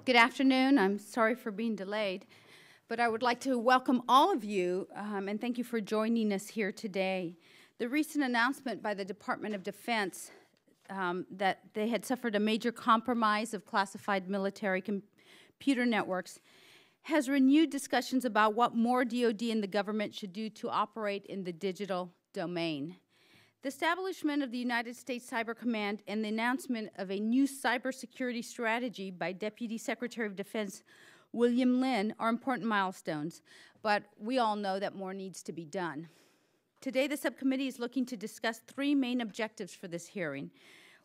Good afternoon. I'm sorry for being delayed, but I would like to welcome all of you and thank you for joining us here today. The recent announcement by the Department of Defense that they had suffered a major compromise of classified military computer networks has renewed discussions about what more DoD and the government should do to operate in the digital domain. The establishment of the United States Cyber Command and the announcement of a new cybersecurity strategy by Deputy Secretary of Defense William Lynn are important milestones, but we all know that more needs to be done. Today, the subcommittee is looking to discuss three main objectives for this hearing.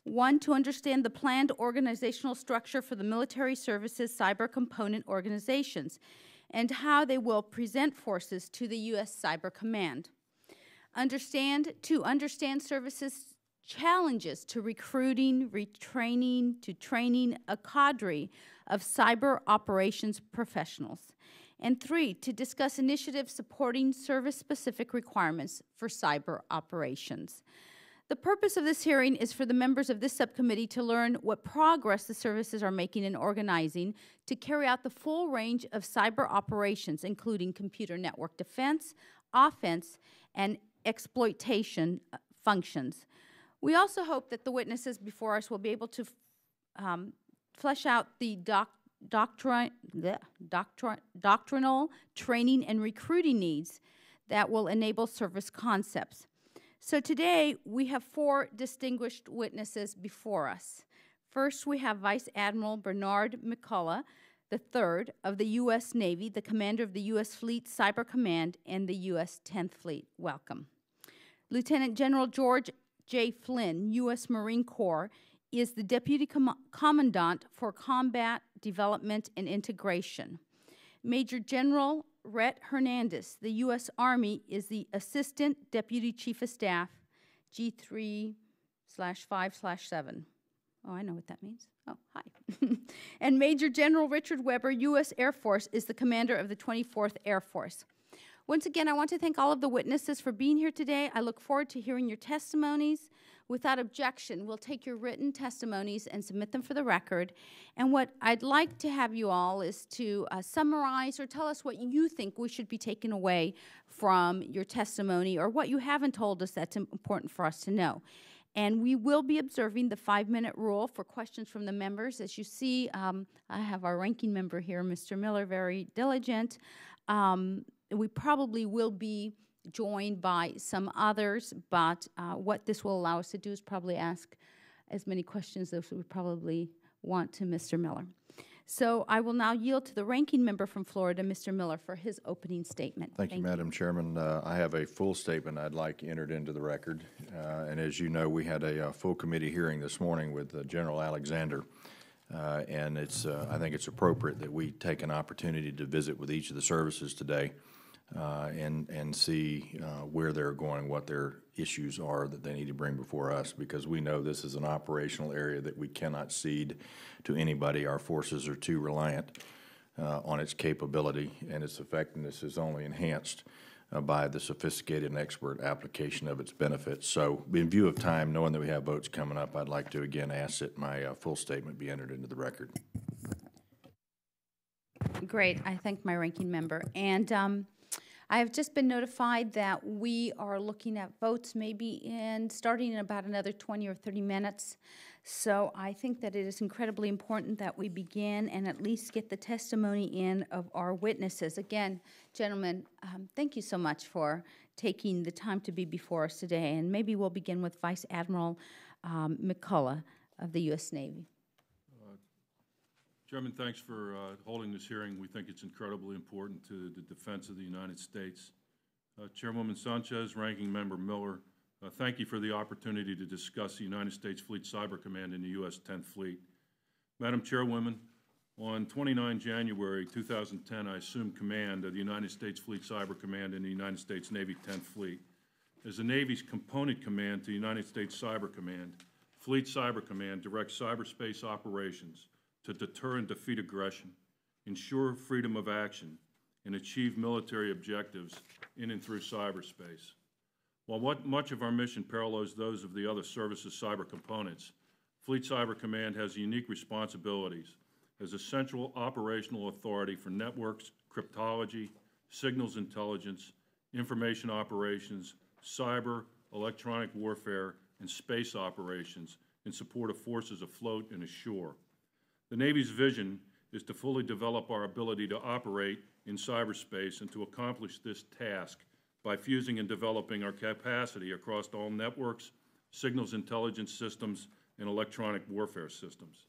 One, to understand the planned organizational structure for the military services cyber component organizations and how they will present forces to the U.S. Cyber Command. To understand services challenges to recruiting, retraining, to training a cadre of cyber operations professionals. And three, to discuss initiatives supporting service-specific requirements for cyber operations. The purpose of this hearing is for the members of this subcommittee to learn what progress the services are making in organizing to carry out the full range of cyber operations, including computer network defense, offense, and exploitation functions. We also hope that the witnesses before us will be able to flesh out the doctrinal training and recruiting needs that will enable service concepts. So today we have four distinguished witnesses before us. First, we have Vice Admiral Bernard Mccullough, III of the U.S. Navy, the commander of the U.S. Fleet Cyber Command and the U.S. 10th Fleet. Welcome. Lieutenant General George J. Flynn, U.S. Marine Corps, is the Deputy Commandant for Combat Development and Integration. Major General Rep Hernandez, the U.S. Army, is the Assistant Deputy Chief of Staff, G3/5/7. Oh, I know what that means. Oh, hi. And Major General Richard Weber, U.S. Air Force, is the commander of the 24th Air Force. Once again, I want to thank all of the witnesses for being here today. I look forward to hearing your testimonies. Without objection, we'll take your written testimonies and submit them for the record. And what I'd like to have you all is to summarize or tell us what you think we should be taking away from your testimony or what you haven't told us that's important for us to know. And we will be observing the 5-minute rule for questions from the members. As you see, I have our ranking member here, Mr. Miller, very diligent. We probably will be joined by some others, but what this will allow us to do is probably ask as many questions as we probably want to Mr. Miller. So I will now yield to the ranking member from Florida, Mr. Miller, for his opening statement. Thank you, Madam Chairman. I have a full statement I'd like entered into the record. And as you know, we had a full committee hearing this morning with General Alexander. And I think it's appropriate that we take an opportunity to visit with each of the services today and see where they're going, what their issues are that they need to bring before us, because we know this is an operational area that we cannot cede to anybody. Our forces are too reliant on its capability, and its effectiveness is only enhanced by the sophisticated and expert application of its benefits. So in view of time, knowing that we have votes coming up, I'd like to again ask that my full statement be entered into the record. Great. I thank my ranking member. And I have just been notified that we are looking at votes maybe starting in about another 20 or 30 minutes. So I think that it is incredibly important that we begin and at least get the testimony in of our witnesses. Again, gentlemen, thank you so much for taking the time to be before us today. And maybe we'll begin with Vice Admiral Mccullough of the U.S. Navy. Chairman, thanks for holding this hearing. We think it's incredibly important to the defense of the United States. Chairwoman Sanchez, Ranking Member Miller, thank you for the opportunity to discuss the United States Fleet Cyber Command in the U.S. 10th Fleet. Madam Chairwoman, on 29 January 2010, I assumed command of the United States Fleet Cyber Command in the United States Navy 10th Fleet. As the Navy's component command to the United States Cyber Command, Fleet Cyber Command directs cyberspace operations to deter and defeat aggression, ensure freedom of action, and achieve military objectives in and through cyberspace. While much of our mission parallels those of the other services' cyber components, Fleet Cyber Command has unique responsibilities as a central operational authority for networks, cryptology, signals intelligence, information operations, cyber, electronic warfare, and space operations in support of forces afloat and ashore. The Navy's vision is to fully develop our ability to operate in cyberspace and to accomplish this task by fusing and developing our capacity across all networks, signals intelligence systems, and electronic warfare systems.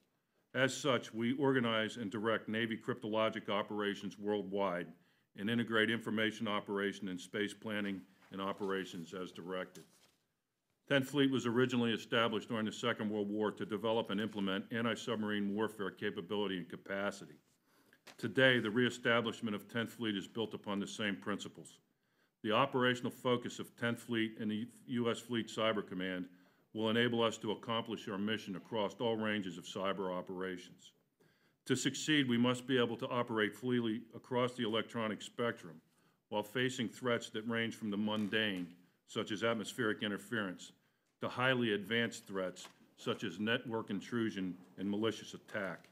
As such, we organize and direct Navy cryptologic operations worldwide and integrate information operation and space planning and operations as directed. 10th Fleet was originally established during the Second World War to develop and implement anti-submarine warfare capability and capacity. Today, the reestablishment of 10th Fleet is built upon the same principles. The operational focus of 10th Fleet and the U.S. Fleet Cyber Command will enable us to accomplish our mission across all ranges of cyber operations. To succeed, we must be able to operate freely across the electronic spectrum while facing threats that range from the mundane, such as atmospheric interference, to highly advanced threats, such as network intrusion and malicious attack.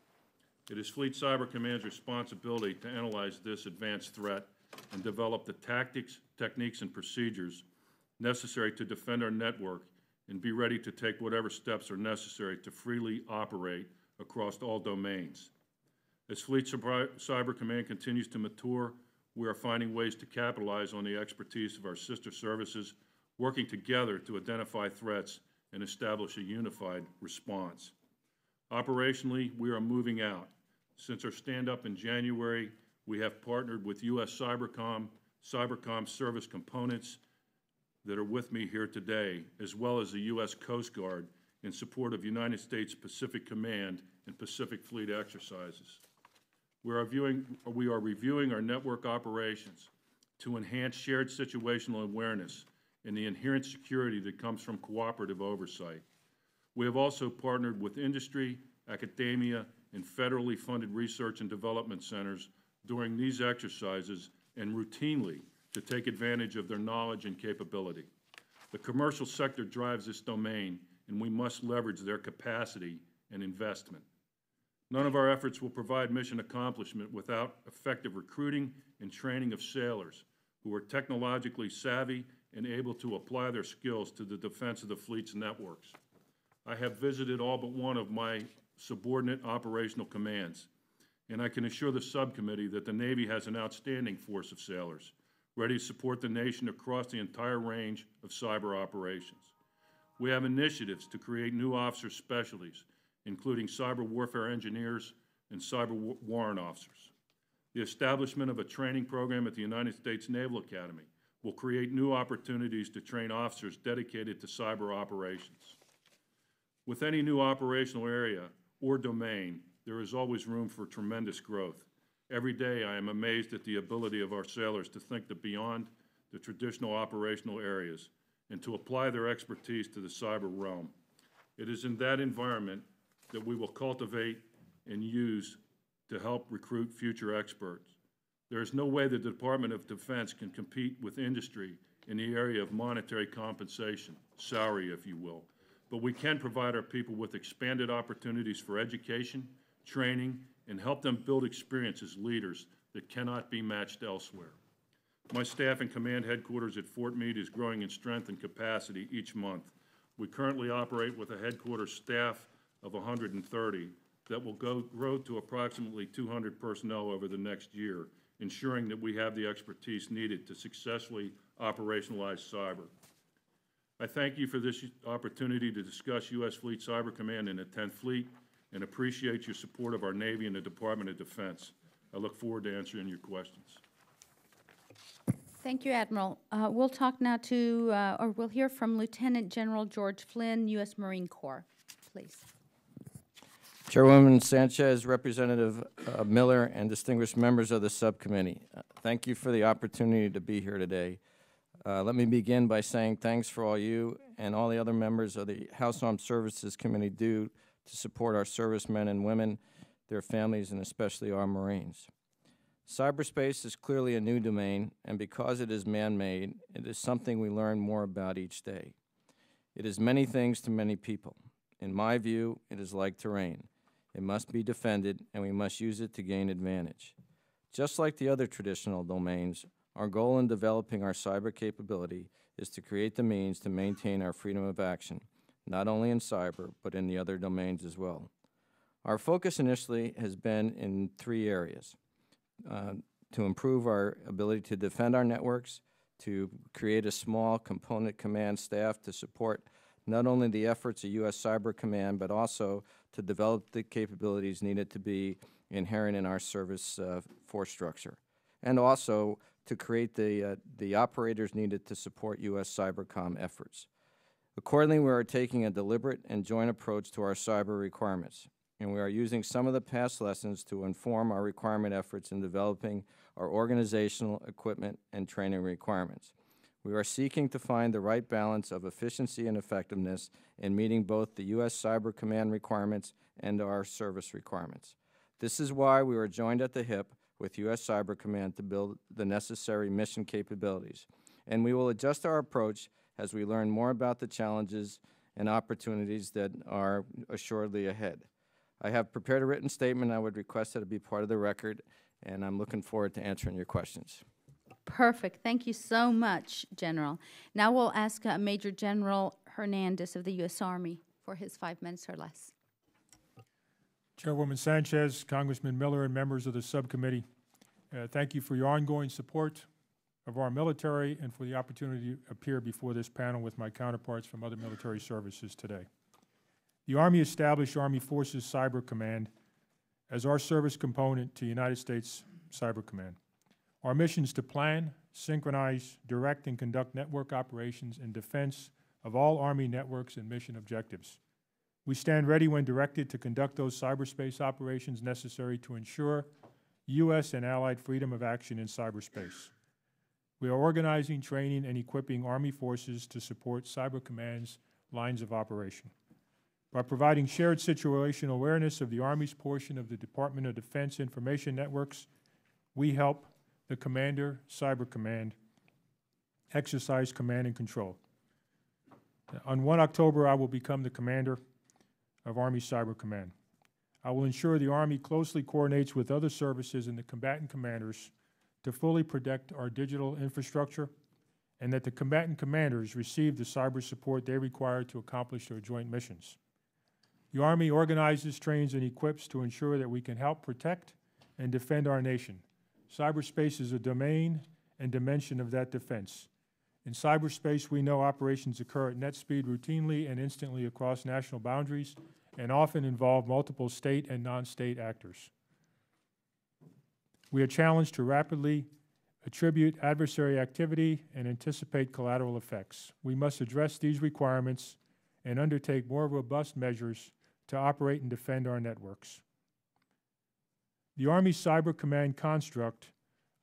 It is Fleet Cyber Command's responsibility to analyze this advanced threat and develop the tactics, techniques, and procedures necessary to defend our network and be ready to take whatever steps are necessary to freely operate across all domains. As Fleet Cyber Command continues to mature, we are finding ways to capitalize on the expertise of our sister services, working together to identify threats and establish a unified response. Operationally, we are moving out. Since our stand-up in January, we have partnered with U.S. Cybercom service components that are with me here today, as well as the U.S. Coast Guard in support of United States Pacific Command and Pacific Fleet exercises. We are reviewing our network operations to enhance shared situational awareness and the inherent security that comes from cooperative oversight. We have also partnered with industry, academia, and federally funded research and development centers during these exercises and routinely to take advantage of their knowledge and capability. The commercial sector drives this domain, and we must leverage their capacity and investment. None of our efforts will provide mission accomplishment without effective recruiting and training of sailors who are technologically savvy and able to apply their skills to the defense of the fleet's networks. I have visited all but one of my subordinate operational commands, and I can assure the subcommittee that the Navy has an outstanding force of sailors ready to support the nation across the entire range of cyber operations. We have initiatives to create new officer specialties, including cyber warfare engineers and cyber warrant officers. The establishment of a training program at the United States Naval Academy will create new opportunities to train officers dedicated to cyber operations. With any new operational area or domain, there is always room for tremendous growth. Every day I am amazed at the ability of our sailors to think beyond the traditional operational areas and to apply their expertise to the cyber realm. It is in that environment that we will cultivate and use to help recruit future experts. There is no way the Department of Defense can compete with industry in the area of monetary compensation, salary if you will, but we can provide our people with expanded opportunities for education, training, and help them build experience as leaders that cannot be matched elsewhere. My staff and command headquarters at Fort Meade is growing in strength and capacity each month. We currently operate with a headquarters staff of 130 that will grow to approximately 200 personnel over the next year, ensuring that we have the expertise needed to successfully operationalize cyber. I thank you for this opportunity to discuss U.S. Fleet Cyber Command and the 10th Fleet, and appreciate your support of our Navy and the Department of Defense. I look forward to answering your questions. Thank you, Admiral. We'll talk now we'll hear from Lieutenant General George Flynn, U.S. Marine Corps. Please. Chairwoman Sanchez, Representative Miller, and distinguished members of the subcommittee, thank you for the opportunity to be here today. Let me begin by saying thanks for all you and all the other members of the House Armed Services Committee do to support our servicemen and women, their families, and especially our Marines. Cyberspace is clearly a new domain, and because it is man-made, it is something we learn more about each day. It is many things to many people. In my view, it is like terrain. It must be defended, and we must use it to gain advantage. Just like the other traditional domains, our goal in developing our cyber capability is to create the means to maintain our freedom of action, not only in cyber, but in the other domains as well. Our focus initially has been in 3 areas: to improve our ability to defend our networks, to create a small component command staff to support not only the efforts of U.S. Cyber Command, but also to develop the capabilities needed to be inherent in our service force structure, and also to create the operators needed to support U.S. Cybercom efforts. Accordingly, we are taking a deliberate and joint approach to our cyber requirements, and we are using some of the past lessons to inform our requirement efforts in developing our organizational, equipment, and training requirements. We are seeking to find the right balance of efficiency and effectiveness in meeting both the U.S. Cyber Command requirements and our service requirements. This is why we were joined at the hip with U.S. Cyber Command to build the necessary mission capabilities, and we will adjust our approach as we learn more about the challenges and opportunities that are assuredly ahead. I have prepared a written statement. I would request that it be part of the record, and I'm looking forward to answering your questions. Perfect. Thank you so much, General. Now we'll ask Major General Hernandez of the U.S. Army for his 5 minutes or less. Chairwoman Sanchez, Congressman Miller, and members of the subcommittee, thank you for your ongoing support of our military and for the opportunity to appear before this panel with my counterparts from other military services today. The Army established Army Forces Cyber Command as our service component to United States Cyber Command. Our mission is to plan, synchronize, direct, and conduct network operations in defense of all Army networks and mission objectives. We stand ready when directed to conduct those cyberspace operations necessary to ensure U.S. and allied freedom of action in cyberspace. We are organizing, training, and equipping Army forces to support Cyber Command's lines of operation. By providing shared situational awareness of the Army's portion of the Department of Defense information networks, we help the Commander Cyber Command exercise command and control. On 1 October, I will become the commander of Army Cyber Command. I will ensure the Army closely coordinates with other services and the combatant commanders to fully protect our digital infrastructure, and that the combatant commanders receive the cyber support they require to accomplish their joint missions. The Army organizes, trains, and equips to ensure that we can help protect and defend our nation. Cyberspace is a domain and dimension of that defense. In cyberspace, we know operations occur at net speed routinely and instantly across national boundaries and often involve multiple state and non-state actors. We are challenged to rapidly attribute adversary activity and anticipate collateral effects. We must address these requirements and undertake more robust measures to operate and defend our networks. The Army Cyber Command construct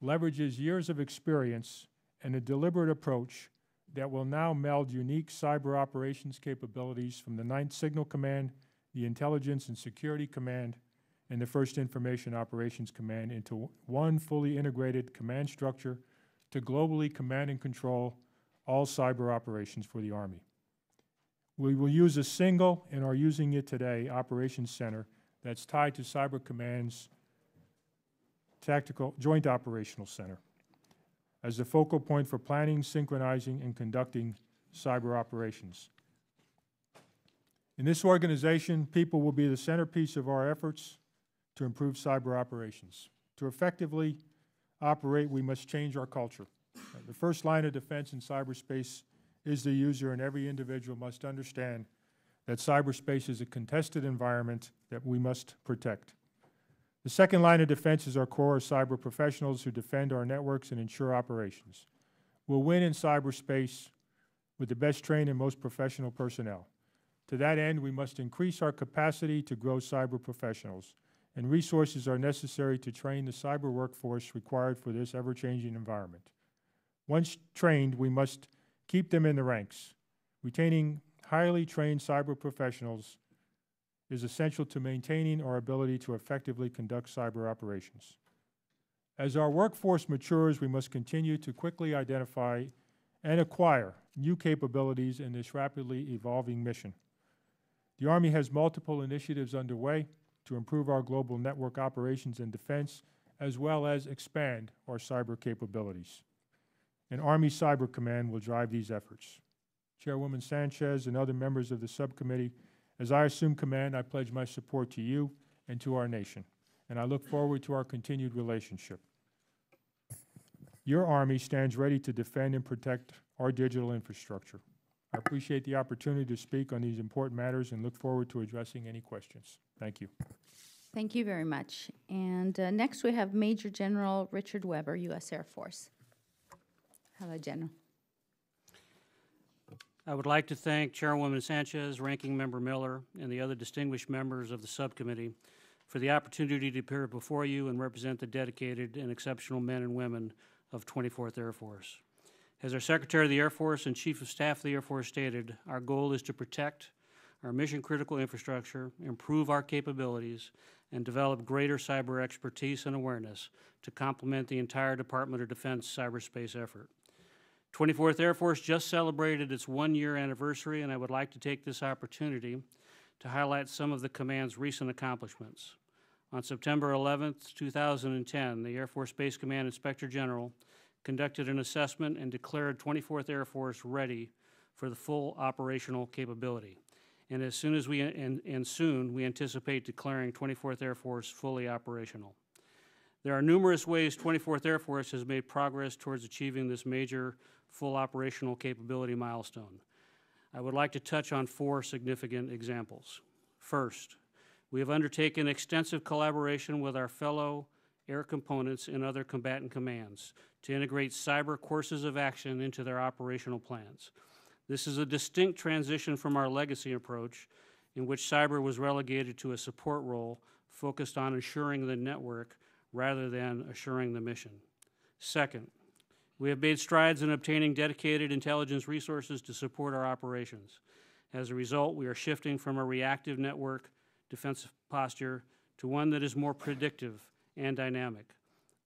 leverages years of experience and a deliberate approach that will now meld unique cyber operations capabilities from the 9th Signal Command, the Intelligence and Security Command, and the 1st Information Operations Command into one fully integrated command structure to globally command and control all cyber operations for the Army. We will use a single, and are using it today, operations center that's tied to Cyber Command's Tactical Joint Operational Center as the focal point for planning, synchronizing, and conducting cyber operations. In this organization, people will be the centerpiece of our efforts to improve cyber operations. To effectively operate, we must change our culture. The first line of defense in cyberspace is the user, and every individual must understand that cyberspace is a contested environment that we must protect. The second line of defense is our core cyber professionals who defend our networks and ensure operations. We'll win in cyberspace with the best trained and most professional personnel. To that end, we must increase our capacity to grow cyber professionals, and resources are necessary to train the cyber workforce required for this ever-changing environment. Once trained, we must keep them in the ranks. Retaining highly trained cyber professionals is essential to maintaining our ability to effectively conduct cyber operations. As our workforce matures, we must continue to quickly identify and acquire new capabilities in this rapidly evolving mission. The Army has multiple initiatives underway to improve our global network operations and defense, as well as expand our cyber capabilities. An Army Cyber Command will drive these efforts. Chairwoman Sanchez and other members of the subcommittee, as I assume command, I pledge my support to you and to our nation, and I look forward to our continued relationship. Your Army stands ready to defend and protect our digital infrastructure. I appreciate the opportunity to speak on these important matters and look forward to addressing any questions. Thank you. Thank you very much. And next we have Major General Richard Weber, U.S. Air Force. Hello, General. I would like to thank Chairwoman Sanchez, Ranking Member Miller, and the other distinguished members of the subcommittee for the opportunity to appear before you and represent the dedicated and exceptional men and women of 24th Air Force. As our Secretary of the Air Force and Chief of Staff of the Air Force stated, our goal is to protect our mission-critical infrastructure, improve our capabilities, and develop greater cyber expertise and awareness to complement the entire Department of Defense cyberspace effort. 24th Air Force just celebrated its one-year anniversary, and I would like to take this opportunity to highlight some of the command's recent accomplishments. On September 11th, 2010, the Air Force Space Command Inspector General conducted an assessment and declared 24th Air Force ready for the full operational capability. And as soon as we anticipate declaring 24th Air Force fully operational. There are numerous ways 24th Air Force has made progress towards achieving this major full operational capability milestone. I would like to touch on 4 significant examples. First, we have undertaken extensive collaboration with our fellow air components and other combatant commands to integrate cyber courses of action into their operational plans. This is a distinct transition from our legacy approach, in which cyber was relegated to a support role focused on ensuring the network rather than assuring the mission. Second, we have made strides in obtaining dedicated intelligence resources to support our operations. As a result, we are shifting from a reactive network defensive posture to one that is more predictive and dynamic.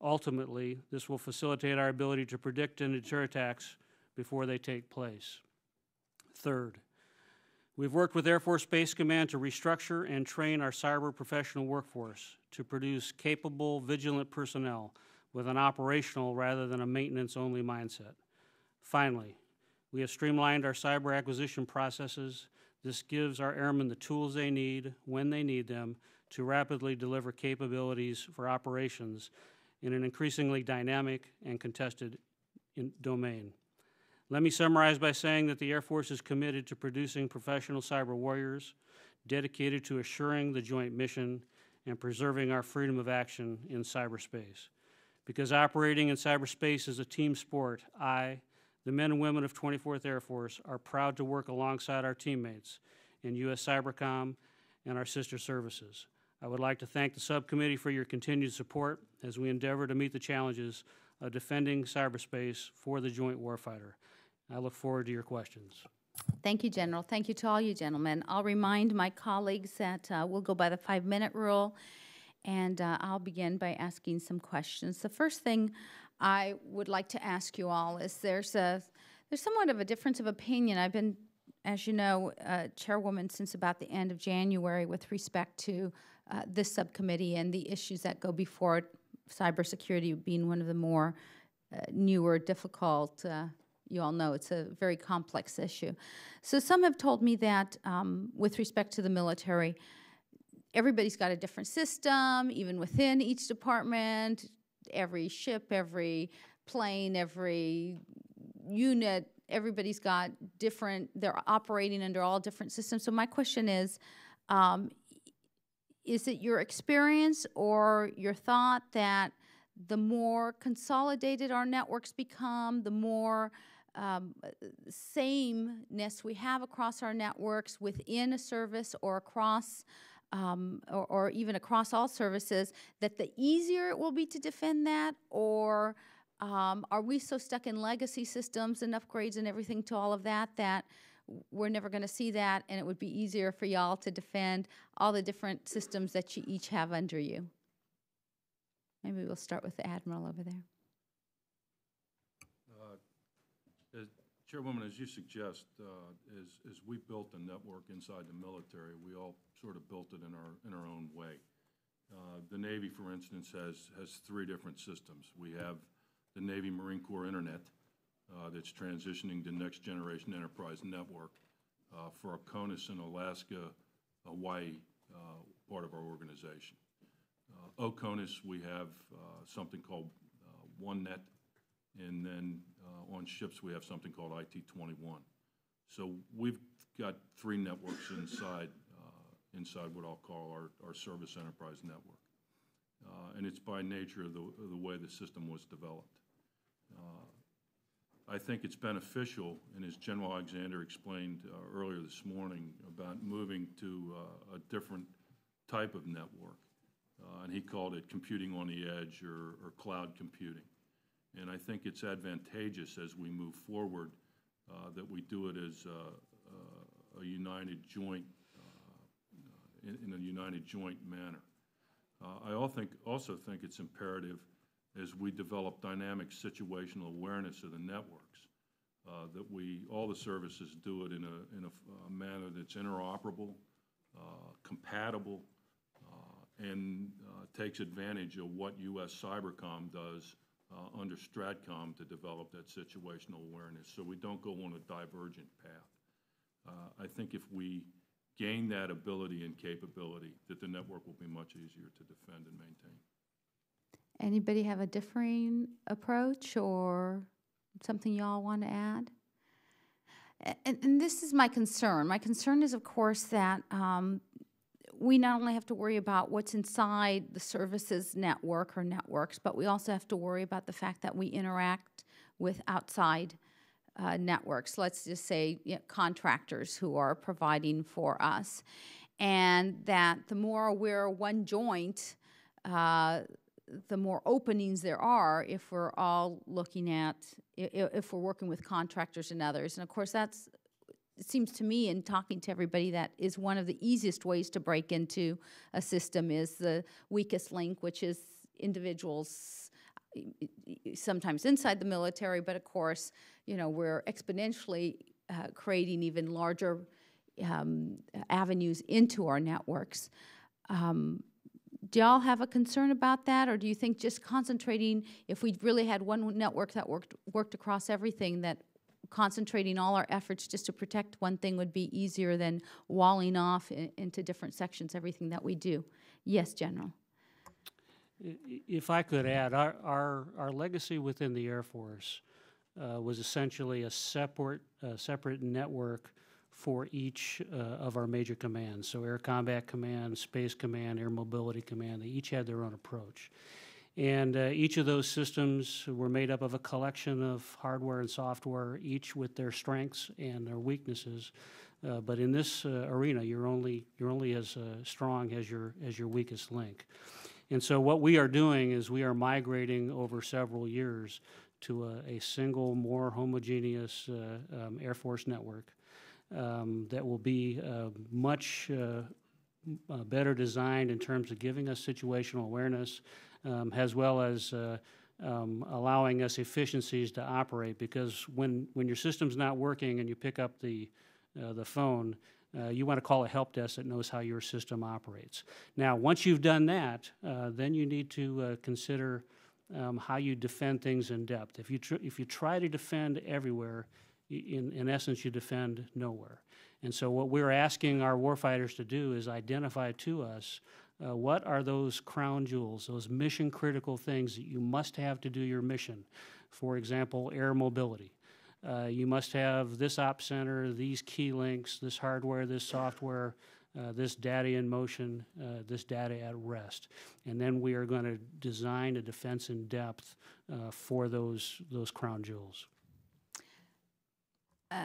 Ultimately, this will facilitate our ability to predict and deter attacks before they take place. Third, we've worked with Air Force Space Command to restructure and train our cyber professional workforce to produce capable, vigilant personnel with an operational rather than a maintenance-only mindset. Finally, we have streamlined our cyber acquisition processes. This gives our airmen the tools they need when they need them to rapidly deliver capabilities for operations in an increasingly dynamic and contested domain. Let me summarize by saying that the Air Force is committed to producing professional cyber warriors dedicated to assuring the joint mission and preserving our freedom of action in cyberspace. Because operating in cyberspace is a team sport, the men and women of 24th Air Force, are proud to work alongside our teammates in U.S. Cybercom and our sister services. I would like to thank the subcommittee for your continued support as we endeavor to meet the challenges of defending cyberspace for the joint warfighter. I look forward to your questions. Thank you, General. Thank you to all you gentlemen. I'll remind my colleagues that we'll go by the 5-minute rule, and I'll begin by asking some questions. The first thing I would like to ask you all is there's somewhat of a difference of opinion. I've been, as you know, chairwoman since about the end of January with respect to this subcommittee and the issues that go before it, cybersecurity being one of the more newer, difficult. You all know it's a very complex issue. So some have told me that with respect to the military, everybody's got a different system, even within each department, every ship, every plane, every unit, everybody's got different, they're operating under all different systems. So my question is it your experience or your thought that the more consolidated our networks become, the more sameness we have across our networks within a service or across or even across all services, that the easier it will be to defend that? Or are we so stuck in legacy systems and upgrades and everything to all of that that we're never going to see that, and it would be easier for y'all to defend all the different systems that you each have under you? Maybe we'll start with the Admiral over there. Chairwoman, as you suggest, as we built the network inside the military, we all sort of built it in our own way. The Navy, for instance, has 3 different systems. We have the Navy Marine Corps Internet that's transitioning to Next Generation Enterprise Network for CONUS in Alaska, Hawaii, part of our organization. OCONUS, we have something called OneNet, and then on ships we have something called IT-21. So we've got 3 networks inside what I'll call our service enterprise network. And it's by nature of the way the system was developed. I think it's beneficial, and as General Alexander explained earlier this morning, about moving to a different type of network. And he called it computing on the edge or cloud computing. And I think it's advantageous as we move forward that we do it as a united joint, in a united joint manner. I also think it's imperative as we develop dynamic situational awareness of the networks that all the services do it in a manner that's interoperable, compatible, and takes advantage of what U.S. Cybercom does under Stratcom to develop that situational awareness, so we don't go on a divergent path. I think if we gain that ability and capability, that the network will be much easier to defend and maintain. Anybody have a differing approach or something y'all want to add? And this is my concern. My concern is, of course, that we not only have to worry about what's inside the services network or networks, but we also have to worry about the fact that we interact with outside networks. Let's just say contractors who are providing for us. And that the more we're one joint, the more openings there are if we're all looking at, if we're working with contractors and others. And of course, it seems to me in talking to everybody that is one of the easiest ways to break into a system is the weakest link, which is individuals sometimes inside the military, but of course, we're exponentially creating even larger avenues into our networks. Do y'all have a concern about that, or do you think just concentrating, if we really had one network that worked across everything, that concentrating all our efforts just to protect one thing would be easier than walling off into different sections everything that we do? Yes, General. If I could add, our legacy within the Air Force was essentially a separate network for each of our major commands. So Air Combat Command, Space Command, Air Mobility Command, they each had their own approach. And each of those systems were made up of a collection of hardware and software, each with their strengths and their weaknesses. But in this arena, you're only as strong as your weakest link. And so what we are doing is we are migrating over several years to a single, more homogeneous Air Force network that will be much better designed in terms of giving us situational awareness, as well as allowing us efficiencies to operate. Because when your system's not working and you pick up the phone, you want to call a help desk that knows how your system operates. Now, once you've done that, then you need to consider how you defend things in depth. If you try to defend everywhere, in essence, you defend nowhere. And so what we're asking our warfighters to do is identify to us what are those crown jewels, those mission-critical things that you must have to do your mission. For example, air mobility. You must have this op center, these key links, this hardware, this software, this data in motion, this data at rest. And then we are going to design a defense in depth for those crown jewels.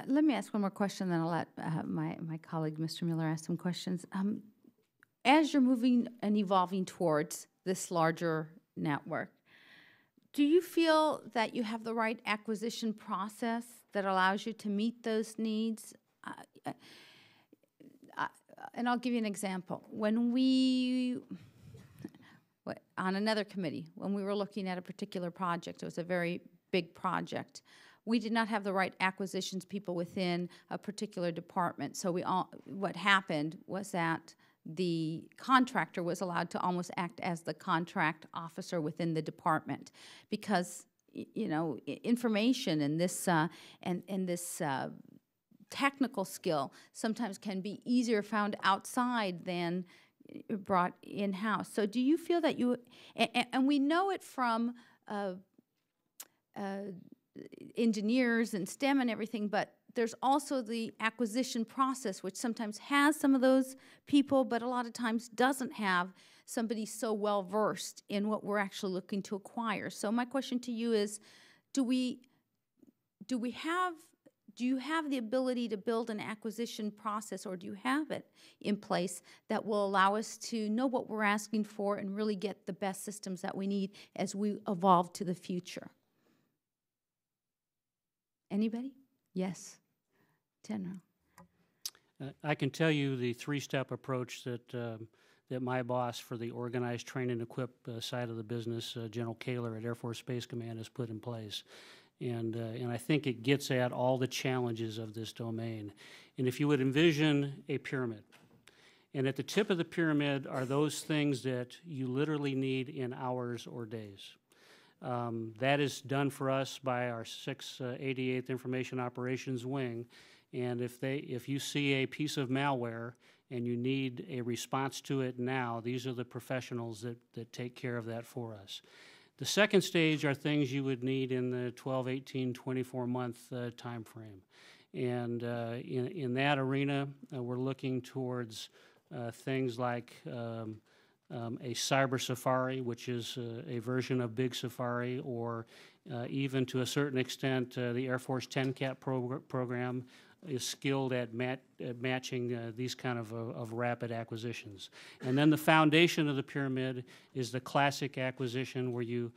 Let me ask one more question, then I'll let my colleague, Mr. Miller, ask some questions. As you're moving and evolving towards this larger network, do you feel that you have the right acquisition process that allows you to meet those needs? And I'll give you an example. When on another committee, when we were looking at a particular project, it was a very big project, we did not have the right acquisitions people within a particular department. So what happened was that the contractor was allowed to almost act as the contract officer within the department, because you know, information and this technical skill sometimes can be easier found outside than brought in-house. So do you feel that you, and we know it from engineers and STEM and everything, but there's also the acquisition process, which sometimes has some of those people, but a lot of times doesn't have somebody so well versed in what we're actually looking to acquire. So my question to you is, do you have the ability to build an acquisition process, or do you have it in place that will allow us to know what we're asking for and really get the best systems that we need as we evolve to the future? Anybody? Yes. General. I can tell you the three-step approach that that my boss for the organized, train, and equip side of the business, General Kaler at Air Force Space Command, has put in place. And I think it gets at all the challenges of this domain. And if you would envision a pyramid, and at the tip of the pyramid are those things that you literally need in hours or days. That is done for us by our 688th Information Operations Wing. And if you see a piece of malware and you need a response to it now, these are the professionals that take care of that for us. The second stage are things you would need in the 12, 18, 24-month time frame. And in that arena, we're looking towards things like a cyber safari, which is a version of Big Safari, or even to a certain extent, the Air Force 10-CAT program is skilled at matching these kind of rapid acquisitions. And then the foundation of the pyramid is the classic acquisition where you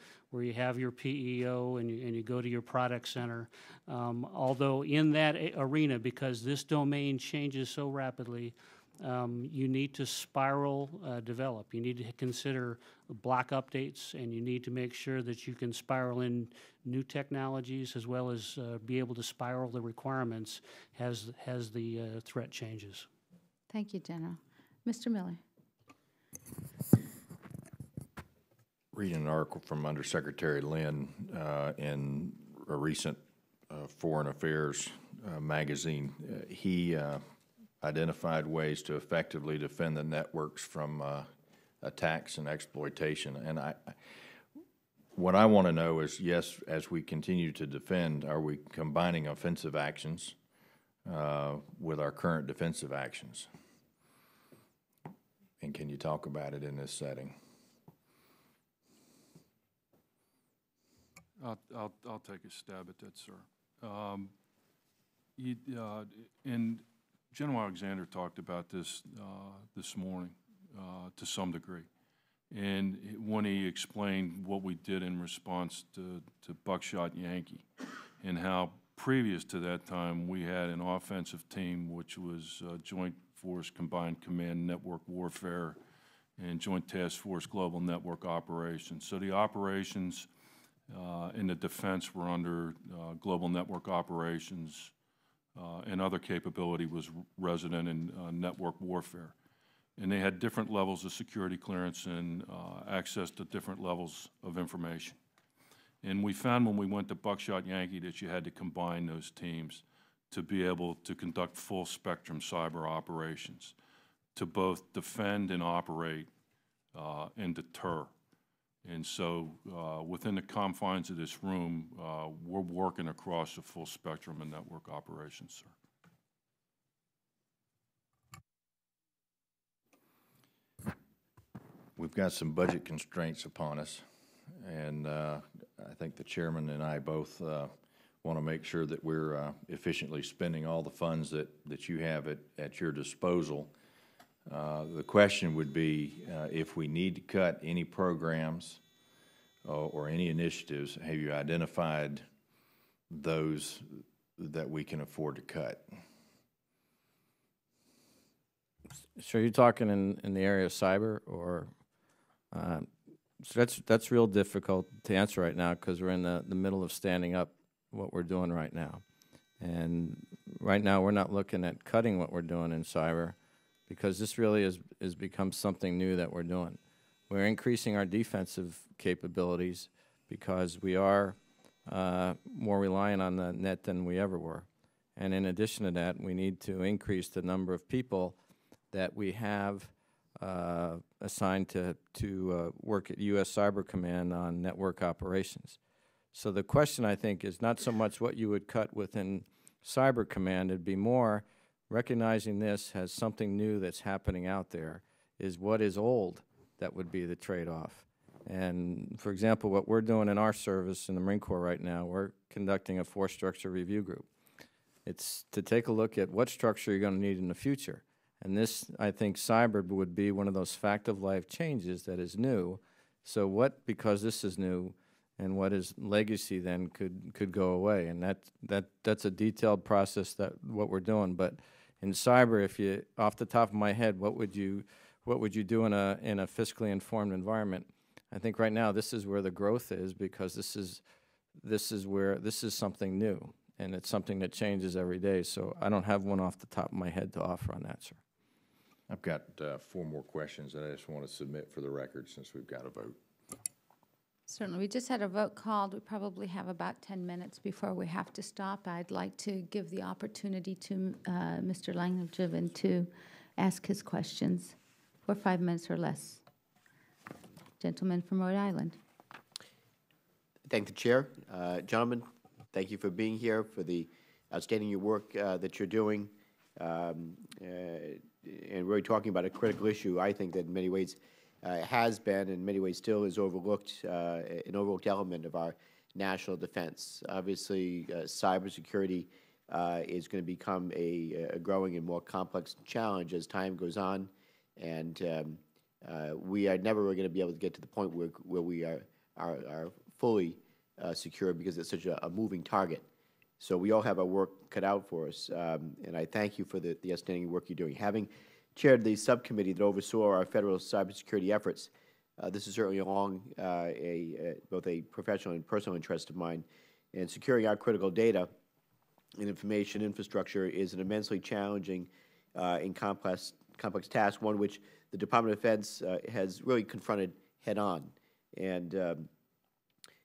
have your PEO and you go to your product center. Although in that arena, because this domain changes so rapidly, you need to spiral develop. You need to consider block updates, and you need to make sure that you can spiral in new technologies as well as be able to spiral the requirements as the threat changes. Thank you, General. Mr. Miller. Reading an article from Undersecretary Lynn in a recent Foreign Affairs magazine, he identified ways to effectively defend the networks from attacks and exploitation. And what I want to know is, yes, as we continue to defend, are we combining offensive actions with our current defensive actions? And can you talk about it in this setting? I'll take a stab at that, sir. And General Alexander talked about this this morning to some degree. And when he explained what we did in response to Buckshot Yankee, and how previous to that time we had an offensive team which was Joint Force Combined Command Network Warfare and Joint Task Force Global Network Operations. So the operations in the defense were under Global Network Operations, and other capability was resident in network warfare. And they had different levels of security clearance and access to different levels of information. And we found when we went to Buckshot Yankee that you had to combine those teams to be able to conduct full spectrum cyber operations, to both defend and operate and deter. And so within the confines of this room, we're working across the full spectrum of network operations, sir. We've got some budget constraints upon us, and I think the chairman and I both want to make sure that we're efficiently spending all the funds that you have at your disposal. The question would be, if we need to cut any programs or any initiatives, have you identified those that we can afford to cut? So you're talking in the area of cyber, or so that's real difficult to answer right now because we're in the middle of standing up what we're doing right now. And right now we're not looking at cutting what we're doing in cyber, because this really has become something new that we're doing. We're increasing our defensive capabilities because we are more reliant on the net than we ever were. And in addition to that, we need to increase the number of people that we have assigned to work at U.S. Cyber Command on network operations. So the question, I think, is not so much what you would cut within Cyber Command. It'd be more recognizing this as something new that's happening out there is what is old that would be the trade-off. And, for example, what we're doing in our service in the Marine Corps right now, we're conducting a force structure review group. It's to take a look at what structure you're going to need in the future. And this, I think, cyber would be one of those fact-of-life changes that is new. So what, because this is new, and what is legacy then could go away. And that's a detailed process that what we're doing. But in cyber, if you, off the top of my head, what would you do in a fiscally informed environment? I think right now this is where the growth is, because this is something new, and it's something that changes every day. So I don't have one off the top of my head to offer on that, sir. I've got 4 more questions that I just want to submit for the record since we've got a vote. Certainly. We just had a vote called. We probably have about 10 minutes before we have to stop. I'd like to give the opportunity to Mr. Langevin to ask his questions for 5 minutes or less. Gentleman from Rhode Island. Thank the chair. Gentlemen, thank you for being here, for the outstanding work that you're doing, and really talking about a critical issue, I think, that in many ways has been, in many ways still is overlooked, an overlooked element of our national defense. Obviously, cybersecurity is going to become a growing and more complex challenge as time goes on, and we are never going to be able to get to the point where we are fully secure, because it's such a moving target. So we all have our work cut out for us, and I thank you for the outstanding work you're doing. Having chaired the subcommittee that oversaw our federal cybersecurity efforts, this is certainly along both a professional and personal interest of mine. And securing our critical data and information infrastructure is an immensely challenging and complex task, one which the Department of Defense has really confronted head-on. And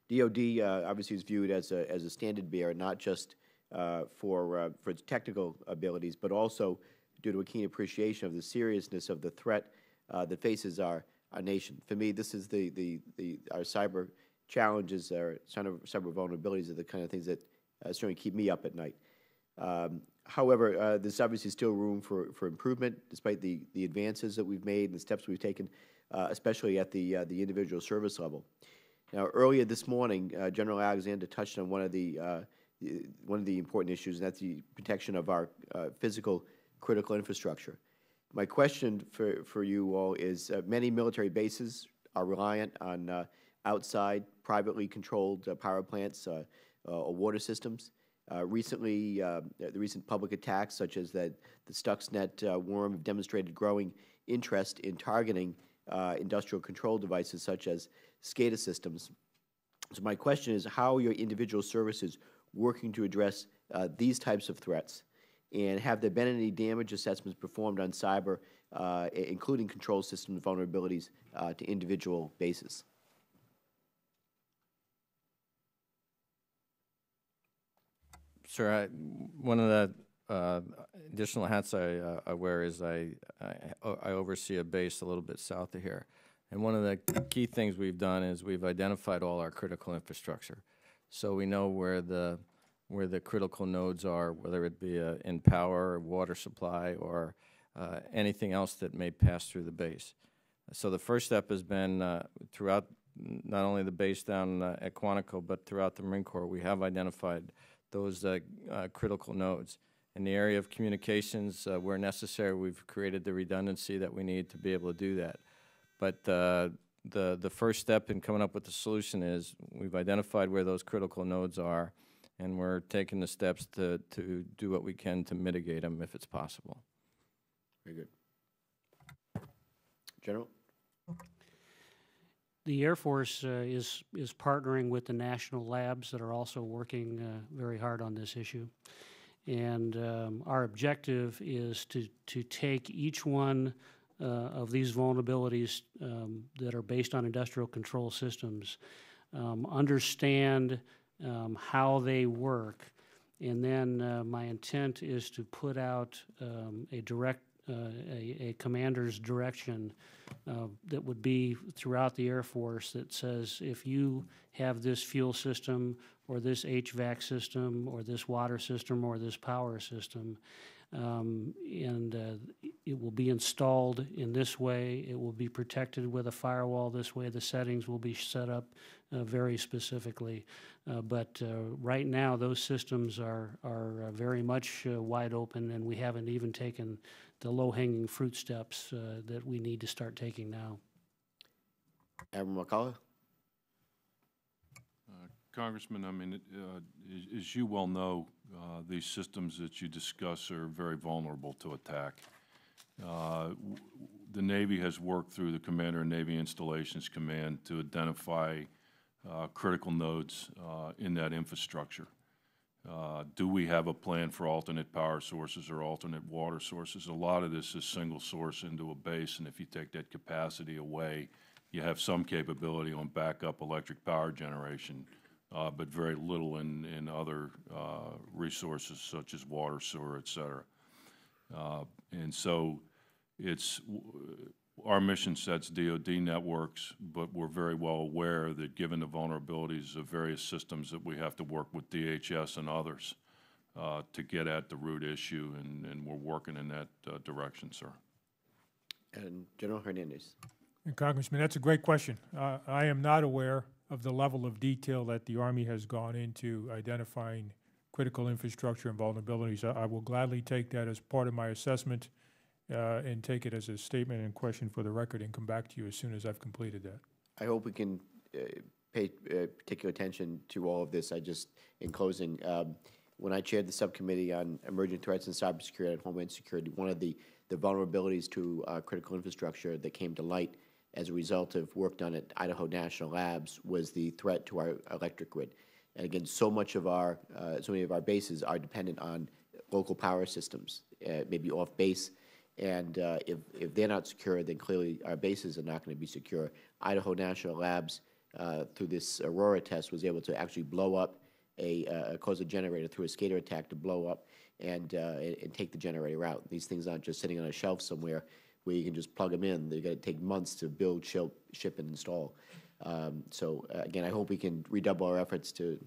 DoD obviously is viewed as a standard bearer, not just for its technical abilities, but also due to a keen appreciation of the seriousness of the threat that faces our nation. For me, this is our cyber challenges, our cyber vulnerabilities are the kind of things that certainly keep me up at night. However, there's obviously still room for improvement, despite the advances that we've made and the steps we've taken, especially at the individual service level. Now, earlier this morning, General Alexander touched on one of the important issues, and that's the protection of our physical critical infrastructure. My question for you all is, many military bases are reliant on outside, privately controlled power plants or water systems. Recently, the recent public attacks, such as the Stuxnet worm, have demonstrated growing interest in targeting industrial control devices such as SCADA systems. So my question is, how are your individual services working to address these types of threats? And have there been any damage assessments performed on cyber, including control system vulnerabilities to individual bases? Sure. One of the additional hats I wear is I oversee a base a little bit south of here. And one of the key things we've done is we've identified all our critical infrastructure. So we know where the critical nodes are, whether it be in power or water supply or anything else that may pass through the base. So the first step has been throughout not only the base down at Quantico, but throughout the Marine Corps, we have identified those critical nodes. In the area of communications, where necessary, we've created the redundancy that we need to be able to do that. But the first step in coming up with the solution is we've identified where those critical nodes are, and we're taking the steps to do what we can to mitigate them if it's possible. Very good. General? The Air Force is partnering with the national labs that are also working very hard on this issue. And our objective is to take each one of these vulnerabilities that are based on industrial control systems, understand how they work, and then my intent is to put out a commander's direction that would be throughout the Air Force that says if you have this fuel system or this HVAC system or this water system or this power system, it will be installed in this way, it will be protected with a firewall this way, the settings will be set up very specifically. But right now those systems are very much wide open, and we haven't even taken the low-hanging fruit steps that we need to start taking now. Admiral Mccullough? Congressman, I mean, as you well know, these systems that you discuss are very vulnerable to attack. The Navy has worked through the Commander in Navy Installations Command to identify critical nodes in that infrastructure. Do we have a plan for alternate power sources or alternate water sources? A lot of this is single source into a base, and if you take that capacity away, you have some capability on backup electric power generation, but very little in other resources such as water, sewer, et cetera. And so our mission sets DoD networks, but we're very well aware that given the vulnerabilities of various systems that we have to work with DHS and others to get at the root issue, and we're working in that direction, sir. And General Hernandez. And Congressman, that's a great question. I am not aware of the level of detail that the Army has gone into identifying critical infrastructure and vulnerabilities. I will gladly take that as part of my assessment and take it as a statement and question for the record and come back to you as soon as I've completed that. I hope we can pay particular attention to all of this. In closing, when I chaired the subcommittee on emerging threats in cybersecurity and homeland security, one of the vulnerabilities to critical infrastructure that came to light as a result of work done at Idaho National Labs was the threat to our electric grid. And again, so many of our bases are dependent on local power systems, maybe off base. And if they're not secure, then clearly our bases are not going to be secure. Idaho National Labs, through this Aurora test, was able to actually blow up cause a generator through a skater attack to blow up and take the generator out. These things aren't just sitting on a shelf somewhere where you can just plug them in. They're going to take months to build, ship, and install. Again, I hope we can redouble our efforts to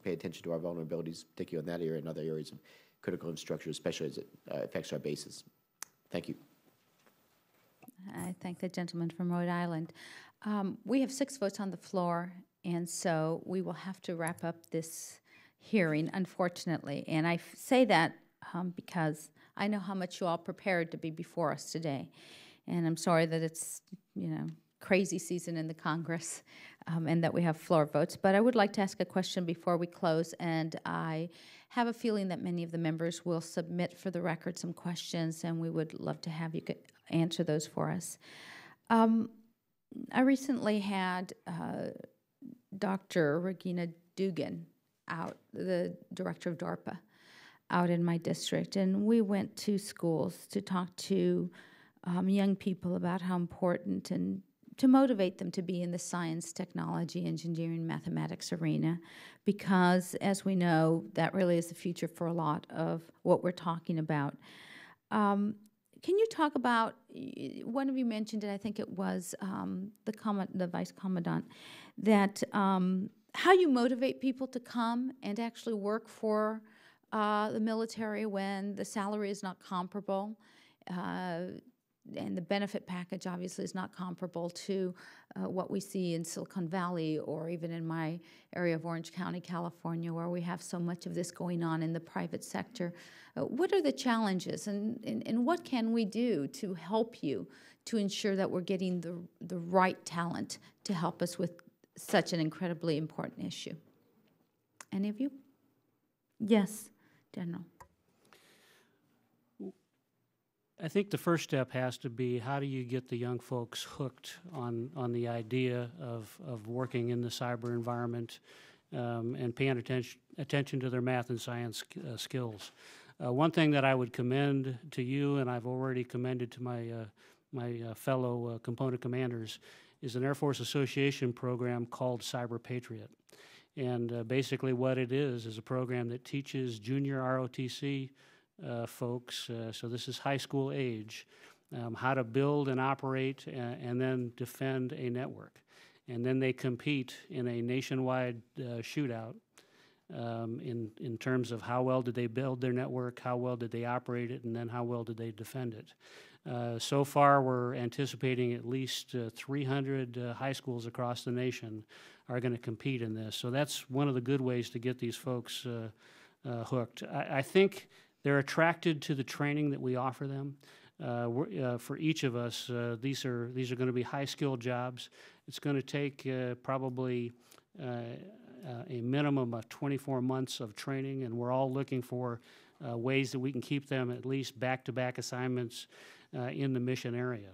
pay attention to our vulnerabilities, particularly in that area and other areas of critical infrastructure, especially as it affects our bases. Thank you. I thank the gentleman from Rhode Island. We have 6 votes on the floor, and so we will have to wrap up this hearing, unfortunately. And I say that because I know how much you all prepared to be before us today. And I'm sorry that it's, crazy season in the Congress and that we have floor votes. But I would like to ask a question before we close, and I have a feeling that many of the members will submit for the record some questions, and we would love to have you answer those for us. I recently had Dr. Regina Dugan out, the director of DARPA, out in my district, and we went to schools to talk to young people about how important and to motivate them to be in the science, technology, engineering, mathematics arena, because as we know, that really is the future for a lot of what we're talking about. Can you talk about, one of you mentioned it, I think it was the Vice Commandant, that how you motivate people to come and actually work for the military when the salary is not comparable, and the benefit package obviously is not comparable to what we see in Silicon Valley or even in my area of Orange County, California, where we have so much of this going on in the private sector. What are the challenges, and what can we do to help you to ensure that we're getting the right talent to help us with such an incredibly important issue? Any of you? Yes, General. I think the first step has to be, how do you get the young folks hooked on the idea of working in the cyber environment and paying attention to their math and science skills? One thing that I would commend to you, and I've already commended to my fellow component commanders, is an Air Force Association program called Cyber Patriot. And basically what it is a program that teaches junior ROTC folks, so this is high school age, how to build and operate and then defend a network. And then they compete in a nationwide shootout in terms of how well did they build their network, how well did they operate it, and then how well did they defend it. So far, we're anticipating at least 300 high schools across the nation are going to compete in this. So that's one of the good ways to get these folks hooked. I think they're attracted to the training that we offer them. For each of us, these are going to be high-skilled jobs. It's going to take probably a minimum of 24 months of training, and we're all looking for ways that we can keep them at least back-to-back assignments in the mission area.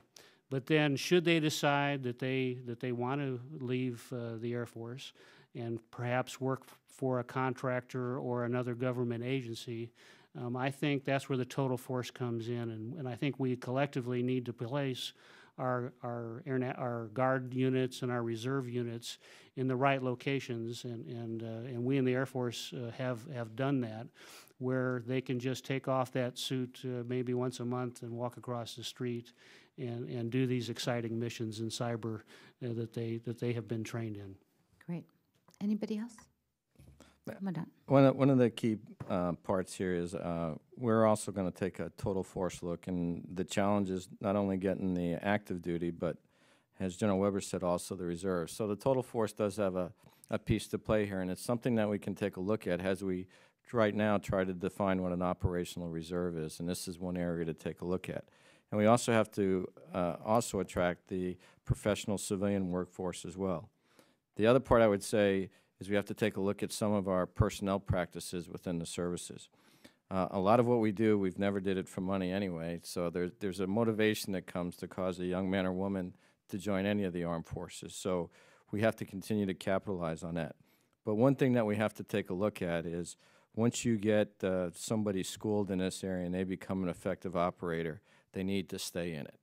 But then, should they decide that they want to leave the Air Force and perhaps work for a contractor or another government agency, I think that's where the total force comes in, and I think we collectively need to place our guard units and our reserve units in the right locations, and we in the Air Force have done that, where they can just take off that suit maybe once a month and walk across the street and do these exciting missions in cyber that they have been trained in. Great. Anybody else? Madam. One of the key parts here is we're also going to take a total force look, and the challenge is not only getting the active duty, but as General Weber said, also the reserve. So the total force does have a piece to play here, and it's something that we can take a look at as we right now try to define what an operational reserve is, and this is one area to take a look at. And we also have to also attract the professional civilian workforce as well. The other part I would say is we have to take a look at some of our personnel practices within the services. A lot of what we do, we've never did it for money anyway, so there's a motivation that comes to cause a young man or woman to join any of the armed forces. So we have to continue to capitalize on that. But one thing that we have to take a look at is once you get somebody schooled in this area and they become an effective operator, they need to stay in it.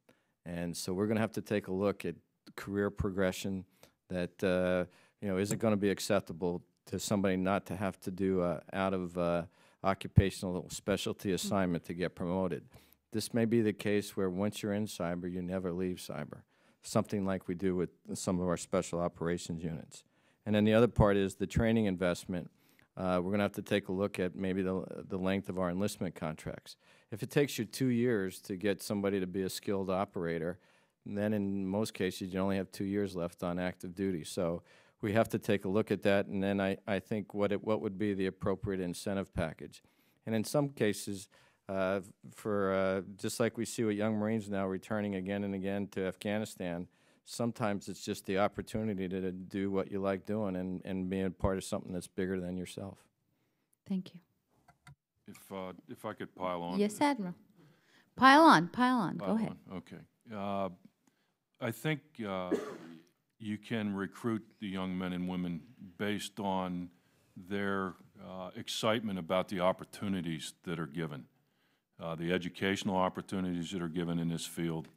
And so we're going to have to take a look at career progression that is it going to be acceptable to somebody not to have to do out of occupational specialty assignment to get promoted. This may be the case where once you're in cyber, you never leave cyber, something like we do with some of our special operations units. And then the other part is the training investment. We're going to have to take a look at maybe the length of our enlistment contracts. If it takes you 2 years to get somebody to be a skilled operator, then in most cases you only have 2 years left on active duty. So we have to take a look at that, and then I think what would be the appropriate incentive package. And in some cases, just like we see with young Marines now returning again and again to Afghanistan, sometimes it's just the opportunity to do what you like doing and being part of something that's bigger than yourself. Thank you. If I could pile on. Yes, Admiral. Pile on. Go ahead. Okay. I think you can recruit the young men and women based on their excitement about the opportunities that are given, the educational opportunities that are given in this field,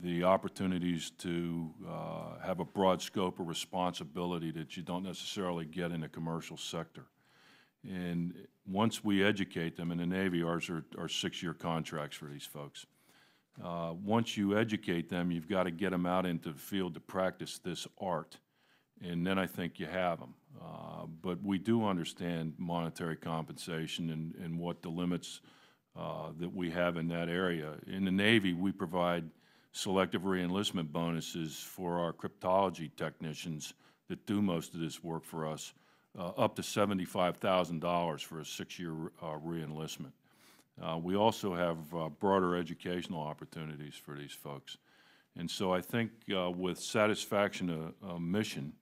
the opportunities to have a broad scope of responsibility that you don't necessarily get in the commercial sector. And once we educate them, in the Navy, ours are 6-year contracts for these folks. Once you educate them, you've got to get them out into the field to practice this art, and then I think you have them. But we do understand monetary compensation and what the limits that we have in that area. In the Navy, we provide selective re-enlistment bonuses for our cryptology technicians that do most of this work for us, up to $75,000 for a 6-year re-enlistment. We also have broader educational opportunities for these folks. And so I think with satisfaction of mission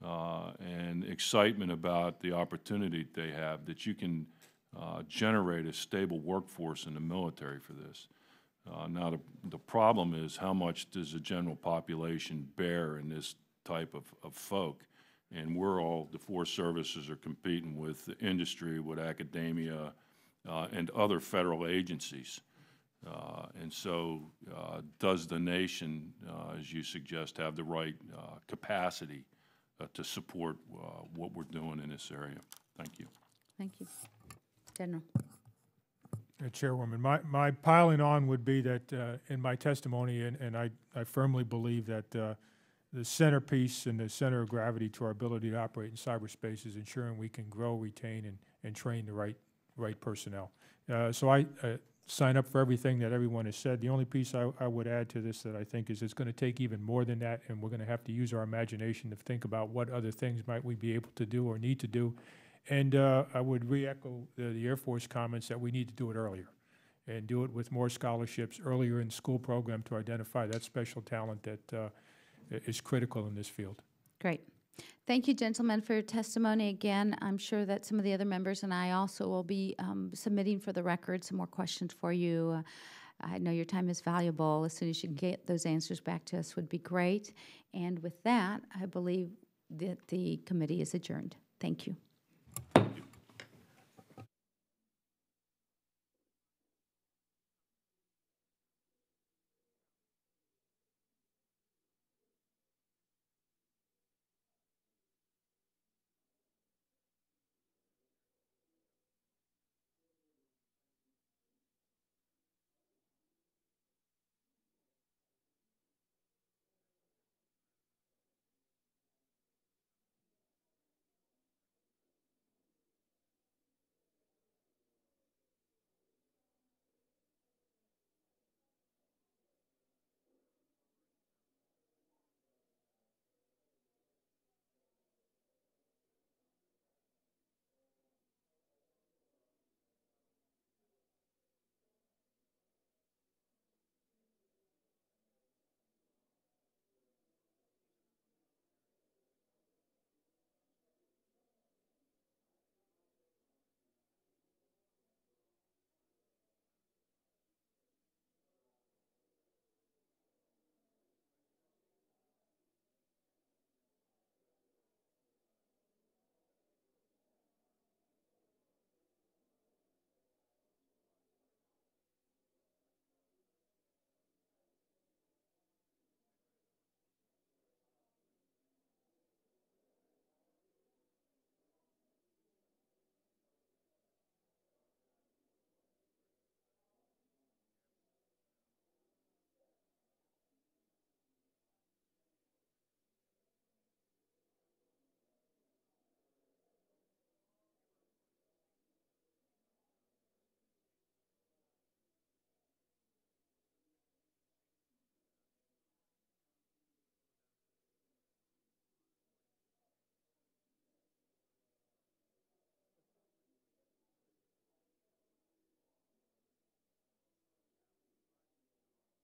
and excitement about the opportunity they have, that you can generate a stable workforce in the military for this. Now, the problem is how much does the general population bear in this type of folk? And we're all, the 4 services are competing with the industry, with academia, and other federal agencies. And so does the nation, as you suggest, have the right capacity to support what we're doing in this area? Thank you. Thank you. General. Chairwoman, my piling on would be that in my testimony, and I firmly believe that the centerpiece and the center of gravity to our ability to operate in cyberspace is ensuring we can grow, retain, and train the right personnel. So I sign up for everything that everyone has said. The only piece I would add to this that I think is it's going to take even more than that, and we're going to have to use our imagination to think about what other things might we be able to do or need to do. And I would re-echo the Air Force comments that we need to do it earlier and do it with more scholarships earlier in the school program to identify that special talent that is critical in this field. Great. Thank you, gentlemen, for your testimony. Again, I'm sure that some of the other members and I also will be submitting for the record some more questions for you. I know your time is valuable. As soon as you can get those answers back to us would be great. And with that, I believe that the committee is adjourned. Thank you.